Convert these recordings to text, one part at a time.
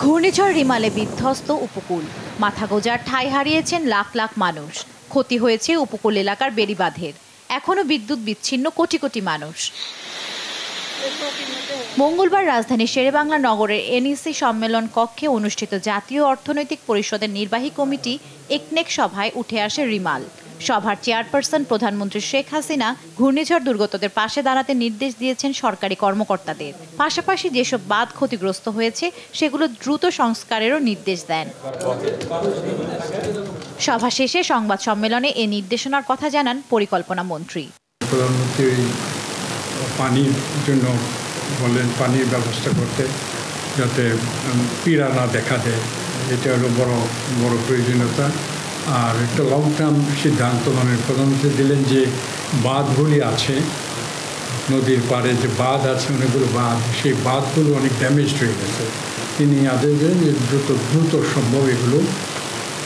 ঘূর্ণিঝড় রিমালে বিধ্বস্ত উপকূল, মাথা গোঁজার ঠাঁই হারিয়েছেন লাখ লাখ মানুষ। ক্ষতি হয়েছে উপকূল এলাকার বেড়িবাঁধের, এখনো বিদ্যুৎ বিচ্ছিন্ন কোটি কোটি মানুষ। মঙ্গলবার রাজধানীর শেরেবাংলা নগরের এনইসি সম্মেলন কক্ষে অনুষ্ঠিত জাতীয় অর্থনৈতিক পরিষদের নির্বাহী কমিটি একনেক সভায় উঠে আসে রিমাল। সভার চেয়ারপারসন প্রধানমন্ত্রী শেখ হাসিনা ঘূর্ণিঝড় দুর্গতদের পাশে দাঁড়াতে নির্দেশ দিয়েছেন সরকারি কর্মকর্তাদের। পাশাপাশি যেসব বাঁধ ক্ষতিগ্রস্ত হয়েছে সেগুলো দ্রুত সংস্কারেরও নির্দেশ দেন। সভা শেষে সংবাদ সম্মেলনে এ নির্দেশনার কথা জানান পরিকল্পনা মন্ত্রী। প্রধানমন্ত্রী পানির জন্য বললেন পানির ব্যবস্থা করতে, যাতে পীড়া না দেখা দেয়, এটা হলো বড় প্রয়োজনীয়তা। আর একটা লং টার্ম সিদ্ধান্ত প্রধানমন্ত্রী দিলেন যে বাঁধগুলি আছে, নদীর পাড়ে যে বাঁধ আছে অনেকগুলো বাঁধ, সেই বাঁধগুলো অনেক ড্যামেজ হয়ে গেছে। তিনি আদেশ দেন যে দ্রুত সম্ভব এগুলো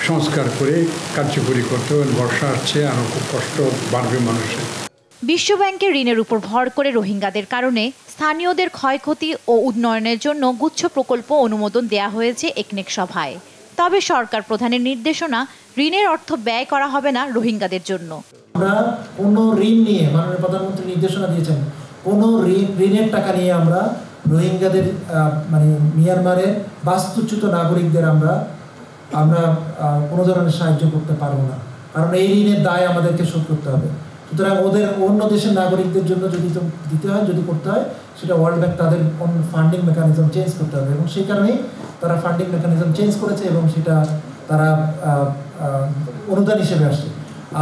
সংস্কার করে কার্যকরী করতে হবে। বর্ষা আসছে, আরও খুব কষ্ট বাড়বে মানুষের। বিশ্বব্যাংকের ঋণের উপর ভর করে রোহিঙ্গাদের কারণে স্থানীয়দের ক্ষয়ক্ষতি ও উন্নয়নের জন্য গুচ্ছ প্রকল্প অনুমোদন দেয়া হয়েছে একনেক সভায়। তবে সরকার প্রধানের নির্দেশনা, ঋণের অর্থ ব্যয় করা হবে না রোহিঙ্গাদের জন্য। আমরা কোনো ঋণ নিয়ে, মাননীয় প্রধানমন্ত্রী নির্দেশনা দিয়েছেন, কোনো ঋণের টাকা নিয়ে আমরা রোহিঙ্গাদের মিয়ানমারের বাস্তুচ্যুত নাগরিকদের আমরা কোনো ধরনের সাহায্য করতে পারবো না, কারণ এই ঋণের দায় আমাদেরকে শোধ করতে হবে। সুতরাং ওদের অন্য দেশের নাগরিকদের জন্য যদি দিতে হয়, যদি করতে হয়, সেটা ওয়ার্ল্ড ব্যাংক তাদের ফান্ডিং মেকানিজম চেঞ্জ করতে হবে, এবং সেই কারণেই তারা ফান্ডিং মেকানিজম চেঞ্জ করেছে এবং সেটা তারা অনুদান হিসেবে আসছে।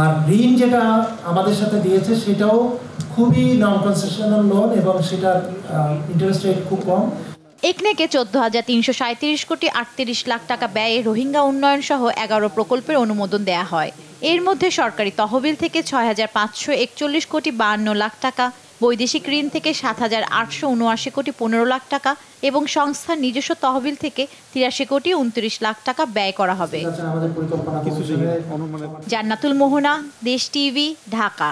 আর ঋণ যেটা আমাদের সাথে দিয়েছে সেটাও খুবই নন কনসেশনাল লোন এবং সেটার ইন্টারেস্ট রেট খুব কম। একনেকে 14,337 কোটি 38 লাখ টাকা ব্যয়ে রোহিঙ্গা উন্নয়ন সহ 11 প্রকল্পের অনুমোদন দেয়া হয়। এর মধ্যে সরকারি তহবিল থেকে 6,541 কোটি 52 লাখ টাকা, বৈদেশিক ঋণ থেকে 7,879 কোটি 15 লাখ টাকা এবং সংস্থার নিজস্ব তহবিল থেকে 83 কোটি 29 লাখ টাকা ব্যয় করা হবে। জান্নাতুল মোহনা, দেশ টিভি, ঢাকা।